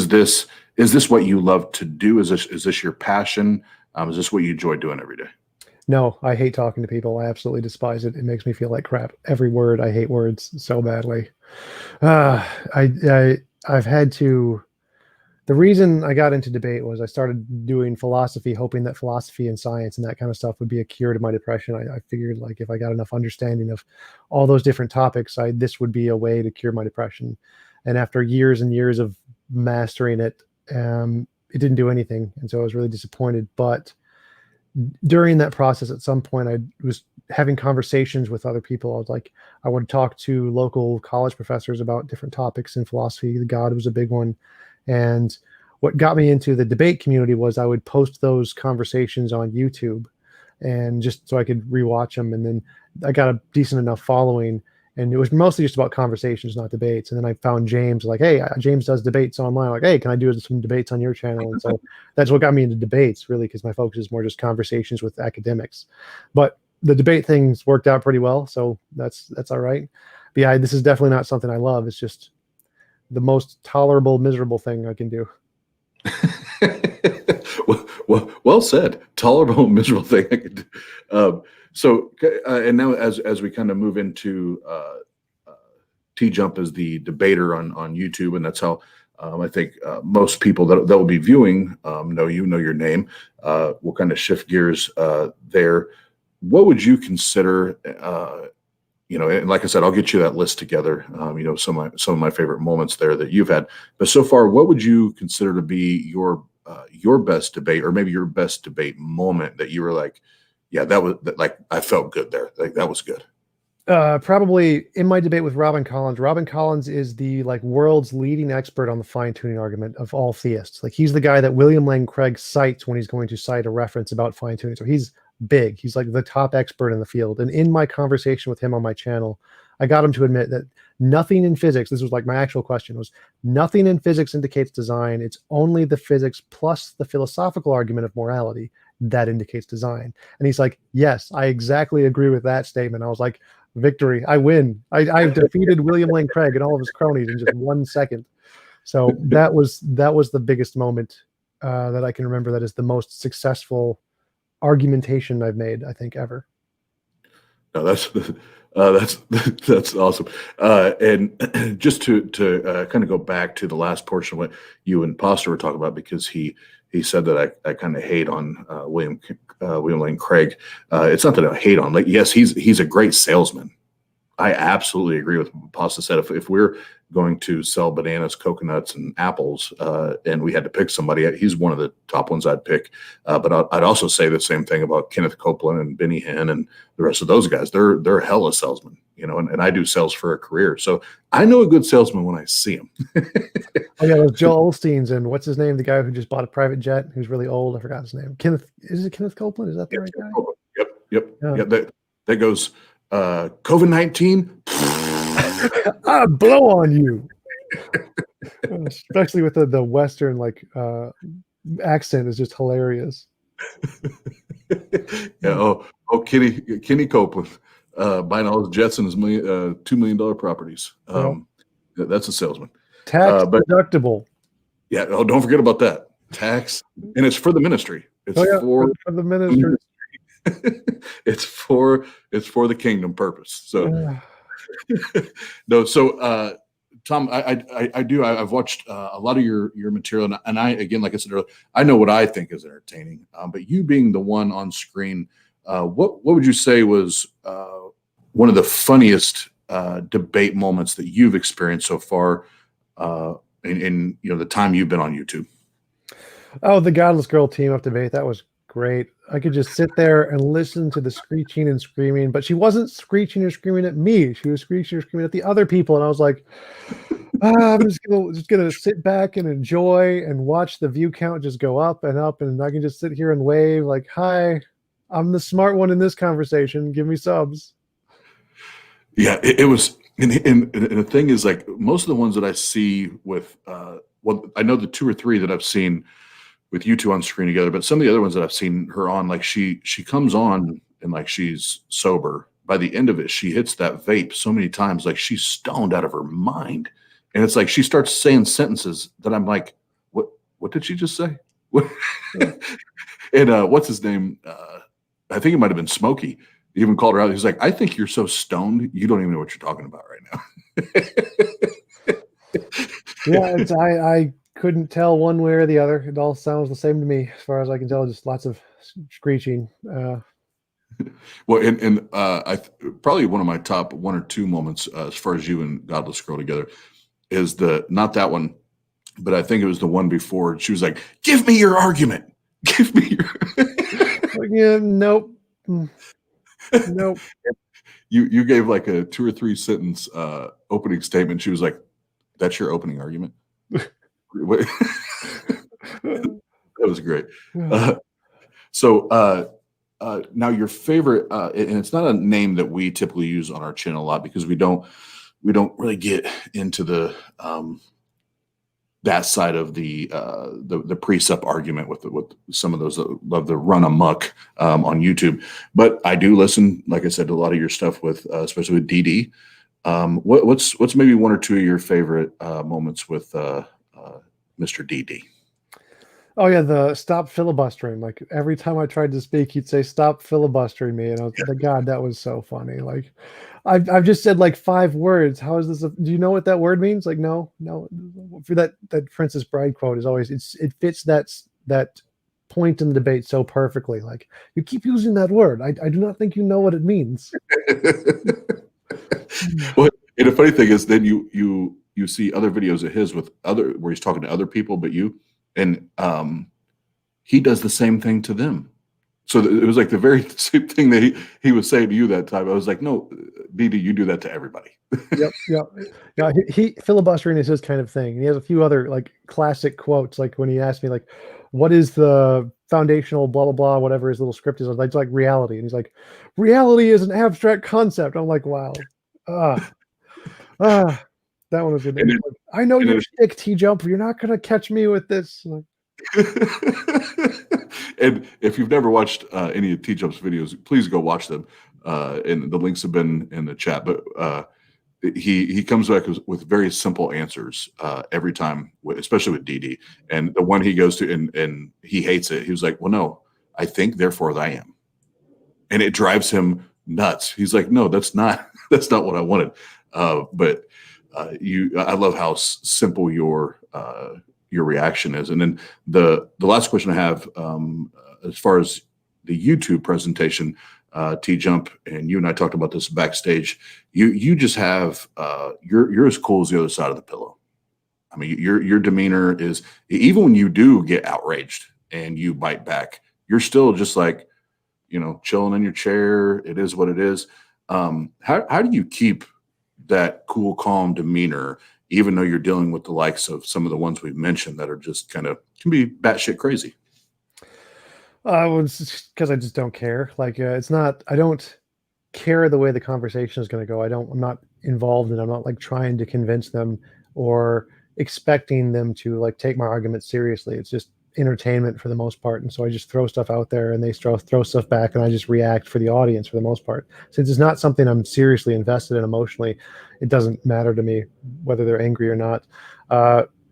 this what you love to do? Is this your passion? Is this what you enjoy doing every day? No, I hate talking to people. I absolutely despise it. It makes me feel like crap. Every word. I hate words so badly. Uh, I've had to. The reason I got into debate was I started doing philosophy, hoping that philosophy and science and that kind of stuff would be a cure to my depression. I figured like if I got enough understanding of all those different topics, this would be a way to cure my depression. And after years and years of mastering it, it didn't do anything, and so I was really disappointed. But during that process, at some point, I was having conversations with other people. I would talk to local college professors about different topics in philosophy. God was a big one. And what got me into the debate community was I would post those conversations on YouTube, and just so I could rewatch them. And then I got a decent enough following, and it was mostly just about conversations, not debates. And then I found James, like, hey, James does debates online. Like, hey, can I do some debates on your channel? And so that's what got me into debates, really, because my focus is more just conversations with academics. But the debate things worked out pretty well, so that's all right. But yeah, this is definitely not something I love. It's just the most tolerable, miserable thing I can do. Well said. Tolerable, miserable thing I could do. And now as we kind of move into TJUMP as the debater on YouTube, and that's how I think most people that will be viewing know your name. We'll kind of shift gears there. What would you consider? And like I said, I'll get you that list together. Some of my favorite moments there that you've had. But so far, what would you consider to be your best debate, or maybe your best debate moment that you were like, yeah, like I felt good there. Like that was good. Probably in my debate with Robin Collins. Robin Collins is the world's leading expert on the fine tuning argument of all theists. Like he's the guy that William Lane Craig cites when he's going to cite a reference about fine tuning. So he's big. He's like the top expert in the field. And in my conversation with him on my channel, I got him to admit that nothing in physics, this was like my actual question, was nothing in physics indicates design. It's only the physics plus the philosophical argument of morality that indicates design. And he's like, yes, I exactly agree with that statement. I was like, victory, I win. I've defeated William Lane Craig and all of his cronies in just 1 second. So that was the biggest moment that I can remember. That is the most successful argumentation I've made, I think, ever. No, that's awesome. And just to kind of go back to the last portion of what you and Poster were talking about, because he said that I kind of hate on William Lane Craig. It's not that I hate on. Like, yes, he's a great salesman. I absolutely agree with what Pasta said. If we're going to sell bananas, coconuts, and apples, and we had to pick somebody, he's one of the top ones I'd pick. But I'd also say the same thing about Kenneth Copeland and Benny Hinn and the rest of those guys. They're hella salesmen, and I do sales for a career. So I know a good salesman when I see him. Oh yeah, those Joel Osteens, and what's his name? The guy who just bought a private jet, who's really old. I forgot his name. Is it Kenneth Copeland? Is that the right guy? Yep. Yeah, that goes COVID-19. I blow on you. Especially with the Western accent is just hilarious. Yeah. Kenny Copeland buying all his jets and his $2 million properties. That's a salesman. Tax deductible. Yeah. Don't forget about that. Tax, and it's for the ministry. It's for the ministry. It's for the kingdom purpose. So no, so Tom, I've watched a lot of your material, and I again, like I said earlier, I know what I think is entertaining. But you being the one on screen, what would you say was one of the funniest debate moments that you've experienced so far in the time you've been on YouTube? Oh, the Godless Girl team up debate. That was great. I could just sit there and listen to the screeching and screaming, but she wasn't screeching or screaming at me. She was screeching or screaming at the other people. And I was like, I'm just gonna sit back and enjoy and watch the view count just go up, and I can just sit here and wave like, hi, I'm the smart one in this conversation. Give me subs. Yeah, it was, and the thing is, like most of the ones that I see with, well, I know the two or three that I've seen with you two on screen together, but some of the other ones that I've seen her on, like she comes on and like she's sober. By the end of it, she hits that vape so many times, like she's stoned out of her mind, and it's like she starts saying sentences that I'm like, what did she just say? What? And what's his name? I think it might have been Smokey. He even called her out. He's like, I think you're so stoned, you don't even know what you're talking about right now. Yeah, I couldn't tell one way or the other. It all sounds the same to me, as far as I can tell. Just lots of screeching. Well, and probably one of my top one or two moments as far as you and Godless Girl together is not that one, but I think it was the one before. She was like, "Give me your argument. Give me your." Yeah, nope, nope. You gave like a 2 or 3 sentence opening statement. She was like, "That's your opening argument." That was great. So now your favorite, and it's not a name that we typically use on our channel a lot because we don't really get into the that side of the precept argument with some of those that love to run amok on YouTube. But I do listen, like I said, to a lot of your stuff with, especially with DD. What's maybe one or two of your favorite moments with Mr. DD? Oh yeah, the stop filibustering. Like every time I tried to speak, he'd say, "Stop filibustering me," and I was like, "God, that was so funny." Like, I've just said like 5 words. How is this? Do you know what that word means? Like, no. For that Princess Bride quote is always it fits that point in the debate so perfectly. Like, you keep using that word. I do not think you know what it means. Well, and the funny thing is, then you see other videos of his with other where he's talking to other people, but you. And he does the same thing to them. So it was like the very same thing that he was saying to you that time. I was like, no, DD, you do that to everybody. Yep. Yeah, he filibustering is his kind of thing. And he has a few other like classic quotes, like when he asked me like, what is the foundational blah blah blah, whatever his little script is. I was like, it's like reality. And he's like, reality is an abstract concept. I'm like, wow. That one was good. And I know your shtick, TJUMP. You're not gonna catch me with this. And if you've never watched any of TJUMP's videos, please go watch them. And the links have been in the chat. But he comes back with very simple answers every time, especially with DD. And the one he goes to and he hates it. He was like, "Well, no, I think, therefore I am," and it drives him nuts. He's like, "No, that's not what I wanted." But I love how simple your reaction is. And then the last question I have, as far as the YouTube presentation, TJUMP, and you and I talked about this backstage. You just have you're as cool as the other side of the pillow. I mean, your demeanor is, even when you do get outraged and you bite back, you're still just like, chilling in your chair. It is what it is. How do you keep that cool, calm demeanor, even though you're dealing with the likes of some of the ones we've mentioned that are just kind of can be batshit crazy? Well, it's because I just don't care. Like, it's not. I don't care the way the conversation is going to go. I'm not involved, and I'm not like trying to convince them or expecting them to like take my argument seriously. It's just entertainment for the most part, and so I just throw stuff out there, and they throw stuff back, and I just react for the audience for the most part. Since it's not something I'm seriously invested in emotionally, it doesn't matter to me whether they're angry or not.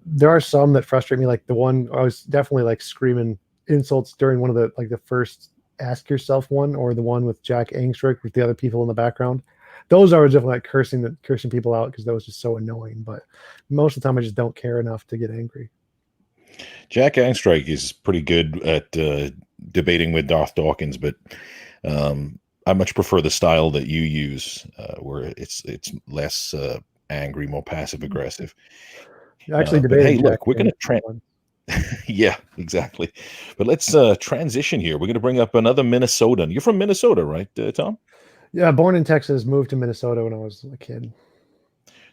There are some that frustrate me, like the one I was definitely like screaming insults during one of the first Ask Yourself one, or the one with Jack Angstrick with the other people in the background. Those are definitely like cursing people out because those are so annoying. But most of the time, I just don't care enough to get angry. Jack Angstrike is pretty good at debating with Darth Dawkins, but I much prefer the style that you use, where it's less angry, more passive aggressive. Actually, But hey, debated look, Jack we're going to Angstrick. yeah, exactly. But let's transition here. We're going to bring up another Minnesotan. You're from Minnesota, right, Tom? Yeah, born in Texas, moved to Minnesota when I was a kid.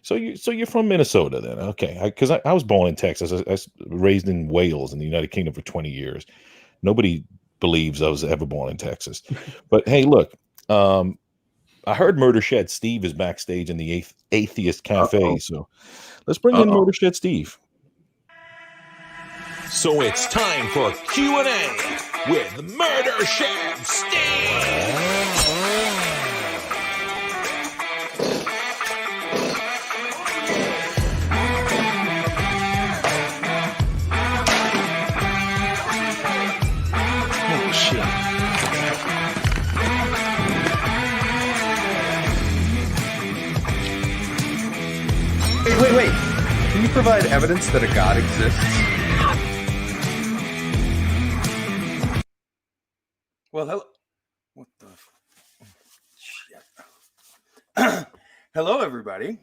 So you're from Minnesota then, okay? Because I was born in Texas. I was raised in Wales in the United Kingdom for 20 years. Nobody believes I was ever born in Texas. But hey, look, I heard Murder Shed Steve is backstage in the Atheist Cafe. Uh-oh. So let's bring in Murder Shed Steve. So it's time for Q&A with Murder Shed Steve. Oh, shit. Wait. Can you provide evidence that a god exists? Well, hello. What the shit? Hello, everybody.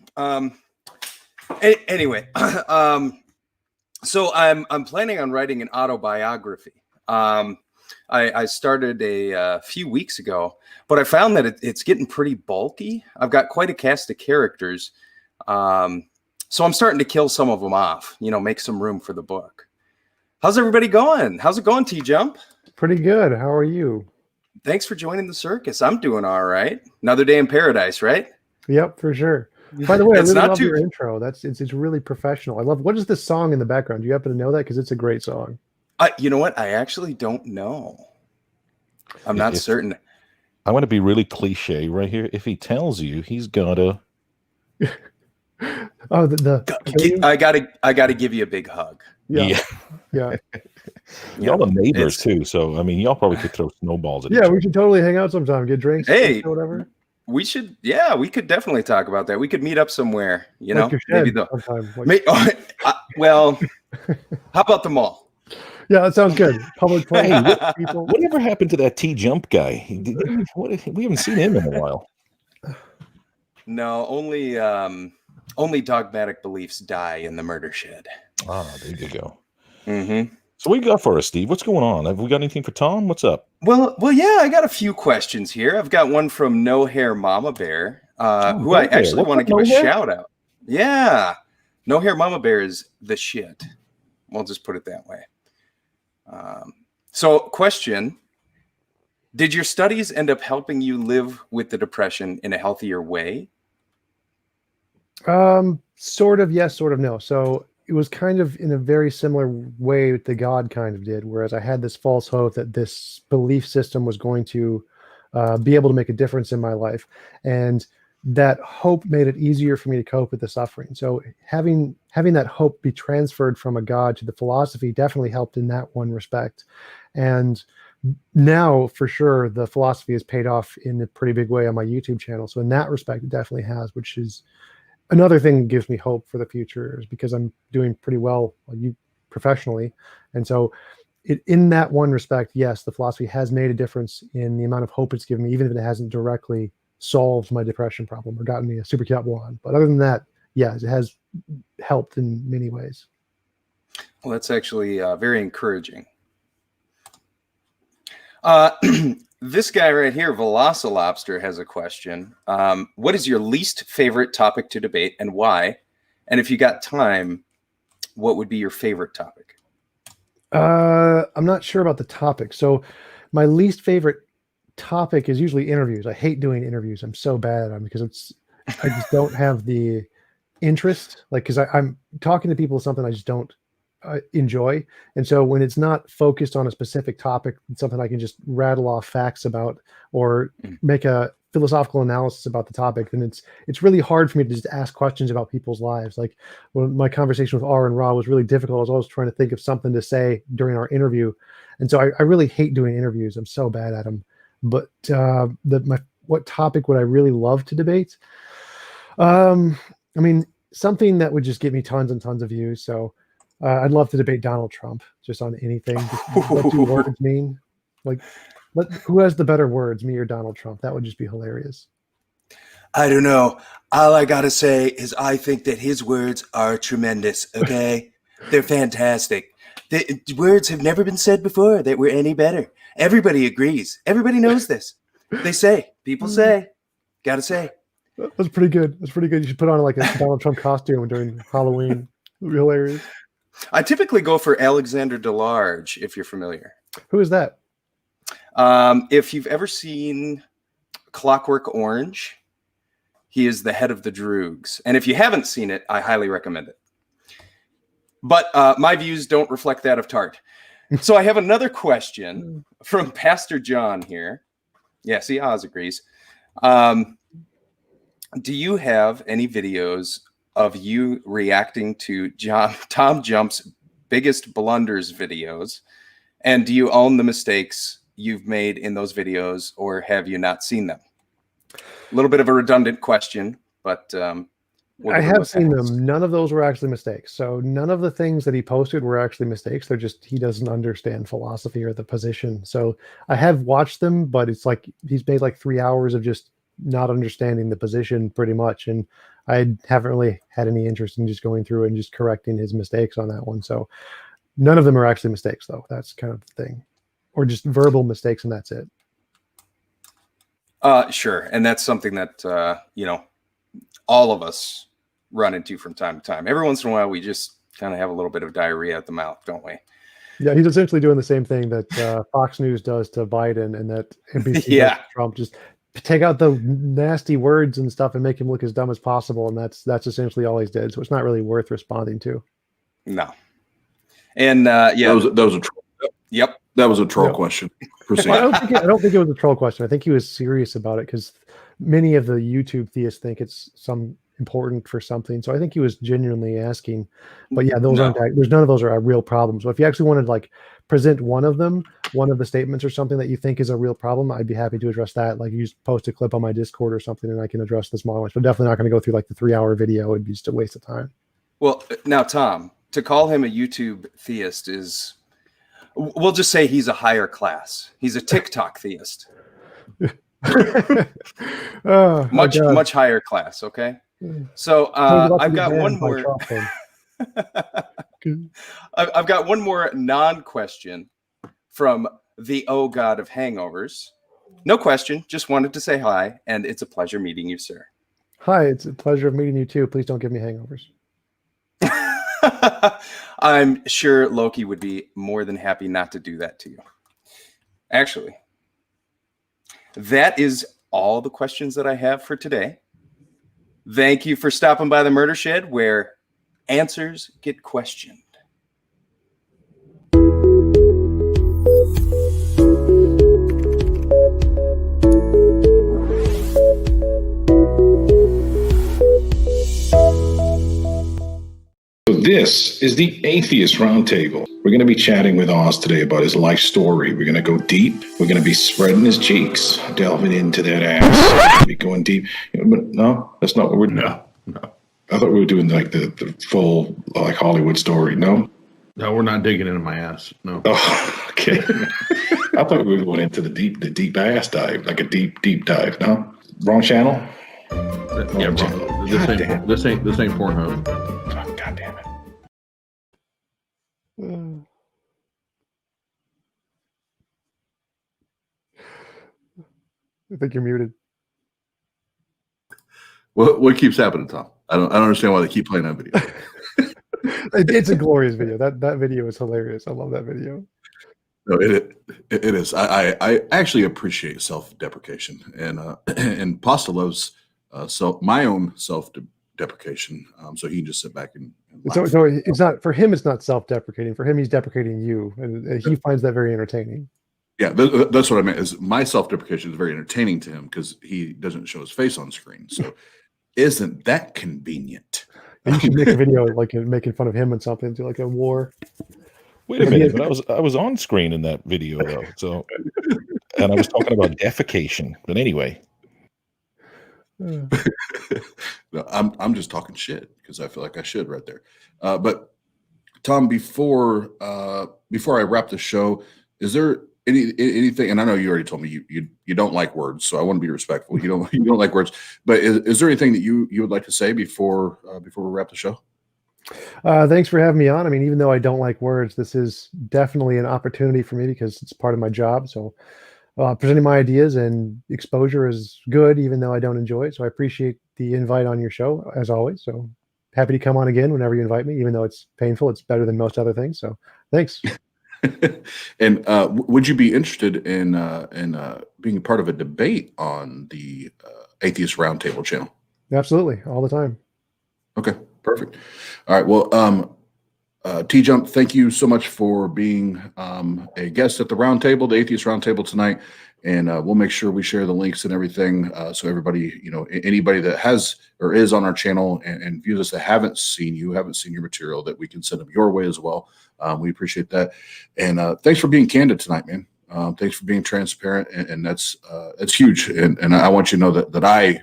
Anyway, so I'm planning on writing an autobiography. I started a few weeks ago, but I found that it's getting pretty bulky. I've got quite a cast of characters. So I'm starting to kill some of them off, make some room for the book. How's everybody going? How's it going, TJUMP? Pretty good. How are you? Thanks for joining the circus. I'm doing all right. Another day in paradise, right? Yep, for sure. By the way, I It's really not love too- your intro. It's really professional. I love. What is this song in the background? Do you happen to know that? Because it's a great song. You know what? I actually don't know. I'm not certain. I want to be really cliche right here. If he tells you, he's gotta. Oh, kill you? I gotta give you a big hug. Yeah. Y'all are neighbors too, so I mean, y'all probably could throw snowballs at each Yeah, other. we should totally hang out sometime, get drinks, Hey. or whatever. We should, we could definitely talk about that. We could meet up somewhere, Like your maybe shed sometime. well, how about the mall? Yeah, that sounds good. Public place, Hey, people. Whatever happened to that TJUMP guy? We haven't seen him in a while. No, only dogmatic beliefs die in the murder shed. Ah, there you go. Mm-hmm. So what you got for us, Steve? What's going on? Have we got anything for Tom? What's up? Well, yeah, I got a few questions here. I've got one from No Hair Mama Bear, who I actually want to give a shout out. Yeah, No Hair Mama Bear is the shit. We'll just put it that way. So, question: did your studies end up helping you live with the depression in a healthier way? Sort of yes, sort of no. So it was kind of in a very similar way that God kind of did, whereas I had this false hope that this belief system was going to be able to make a difference in my life, and that hope made it easier for me to cope with the suffering. So having that hope be transferred from a God to the philosophy definitely helped in that one respect. And now for sure the philosophy has paid off in a pretty big way on my YouTube channel. So in that respect, it definitely has, which is another thing that gives me hope for the future, is because I'm doing pretty well professionally. And so in that one respect, yes, the philosophy has made a difference in the amount of hope it's given me, even if it hasn't directly solved my depression problem or gotten me a super cat wand. But other than that, yes, it has helped in many ways. Well, that's actually very encouraging. This guy right here, Velocilobster, has a question. What is your least favorite topic to debate and why? And if you got time, what would be your favorite topic? I'm not sure about the topic. So my least favorite topic is usually interviews. I hate doing interviews. I'm so bad at them because I just don't have the interest. Like, because I'm talking to people something I just don't enjoy. And so when it's not focused on a specific topic, it's something I can just rattle off facts about or make a philosophical analysis about the topic, then it's really hard for me to just ask questions about people's lives. Like when my conversation with R and Ra was really difficult, I was always trying to think of something to say during our interview. And so I really hate doing interviews. I'm so bad at them. But what topic would I really love to debate? I mean, something that would just get me tons and tons of views. So I'd love to debate Donald Trump just on anything. Just what do words mean? Like, who has the better words, me or Donald Trump? That would just be hilarious. I don't know. All I gotta say is I think that his words are tremendous. Okay, they're fantastic. The words have never been said before that were any better. Everybody agrees. Everybody knows this. They say. People say. Gotta say. That's pretty good. That's pretty good. You should put on like a Donald Trump costume during Halloween. It'd be hilarious. I typically go for Alexander DeLarge, if you're familiar. Who is that? If you've ever seen Clockwork Orange, he is the head of the Droogs. And if you haven't seen it, I highly recommend it. But my views don't reflect that of Tart. So I have another question from Pastor John here. Yeah, see, Oz agrees. Do you have any videos of you reacting to Tom Jump's biggest blunders videos? And do you own the mistakes you've made in those videos, or have you not seen them? A little bit of a redundant question, but I have seen them. None of those were actually mistakes. So none of the things that he posted were actually mistakes. They're just, he doesn't understand philosophy or the position. So I have watched them, but it's like he's made like 3 hours of just not understanding the position pretty much. And I haven't really had any interest in just going through and just correcting his mistakes on that one. So none of them are actually mistakes, though. That's kind of the thing. Or just verbal mistakes, and that's it. Sure. And that's something that, all of us run into from time to time. Every once in a while, we just kind of have a little bit of diarrhea at the mouth, don't we? Yeah, he's essentially doing the same thing that Fox News does to Biden and that NBC does to Trump. Just take out the nasty words and stuff and make him look as dumb as possible. And that's essentially all he's did. So it's not really worth responding to. No. And that was a troll. Yep. That was a troll question. Well, I don't think it was a troll question. I think he was serious about it because many of the YouTube theists think it's some important for something. So I think he was genuinely asking. But yeah, there's none of those are a real problem. So if you actually wanted to like present one of them, one of the statements or something that you think is a real problem, I'd be happy to address that. Like you just post a clip on my Discord or something and I can address the small ones. But definitely not going to go through like the 3-hour video. It'd be just a waste of time. Well, now, Tom, to call him a YouTube theist is, we'll just say he's a higher class. He's a TikTok theist. Much higher class. Okay. So I've got one more. I've got one more non-question from the Oh God of Hangovers. No question. Just wanted to say hi, and it's a pleasure meeting you, sir. Hi, it's a pleasure meeting you too. Please don't give me hangovers. I'm sure Loki would be more than happy not to do that to you. Actually, that is all the questions that I have for today. Thank you for stopping by the Murder Shed, where answers get questioned. This is the Atheist Roundtable. We're going to be chatting with Oz today about his life story. We're going to go deep. We're going to be spreading his cheeks, delving into that ass. Be going deep. But no, that's not what we're doing. No. I thought we were doing like the full like Hollywood story. No, we're not digging into my ass. No. Oh, okay. I thought we were going into the deep ass dive, like a deep dive. No, wrong channel. Yeah, wrong. This ain't Pornhub. Oh, God damn it. I think you're muted. What keeps happening, Tom? I don't understand why they keep playing that video. It's a glorious video. That video is hilarious. I love that video. No, it is. I actually appreciate self-deprecation, and Pasta loves my own self-deprecation. So he can just sit back and laugh. So it's not for him. It's not self-deprecating. For him, he's deprecating you, and he finds that very entertaining. Yeah, that's what I meant. Is my self-deprecation is very entertaining to him because he doesn't show his face on screen. So isn't that convenient? You should make a video like making fun of him and something, do like a war. Wait a But he minute, has- but I was on screen in that video though. So, and I was talking about defecation. But anyway, Uh, No, I'm just talking shit because I feel like I should right there. But Tom, before I wrap the show, is there anything? And I know you already told me you don't like words, so I want to be respectful. You don't like words, but is there anything that you would like to say before we wrap the show? Thanks for having me on. I mean, even though I don't like words, this is definitely an opportunity for me because it's part of my job. So presenting my ideas and exposure is good, even though I don't enjoy it. So I appreciate the invite on your show, as always. So happy to come on again whenever you invite me, even though it's painful. It's better than most other things. So thanks. And would you be interested in being part of a debate on the Atheist Roundtable channel? Absolutely. All the time. Okay, perfect. All right. Well, TJUMP, thank you so much for being a guest at the roundtable, the Atheist Roundtable tonight. And we'll make sure we share the links and everything so everybody, anybody that has or is on our channel and views us that haven't seen your material, that we can send them your way as well. We appreciate that. And thanks for being candid tonight, man. Thanks for being transparent. And that's huge. And I want you to know that I,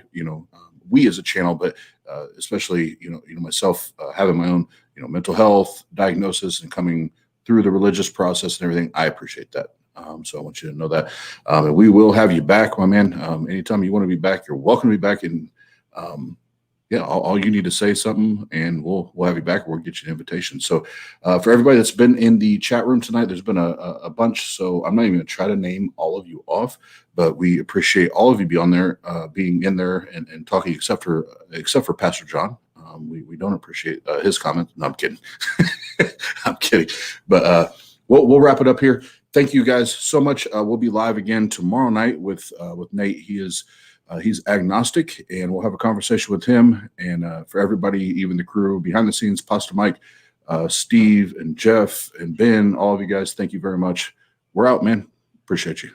we as a channel, but especially, myself having my own, mental health diagnosis and coming through the religious process and everything, I appreciate that. So I want you to know that. And we will have you back, my man. Anytime you want to be back, you're welcome to be back. And all you need to say something and we'll have you back. We'll get you an invitation. So for everybody that's been in the chat room tonight, there's been a bunch. So I'm not even going to try to name all of you off, but we appreciate all of you being in there and talking, except for Pastor John. We don't appreciate his comments. No, I'm kidding. I'm kidding. But we'll wrap it up here. Thank you guys so much. We'll be live again tomorrow night with Nate. He's agnostic, and we'll have a conversation with him. And for everybody, even the crew behind the scenes, Pastor Mike, Steve, and Jeff, and Ben, all of you guys, thank you very much. We're out, man. Appreciate you.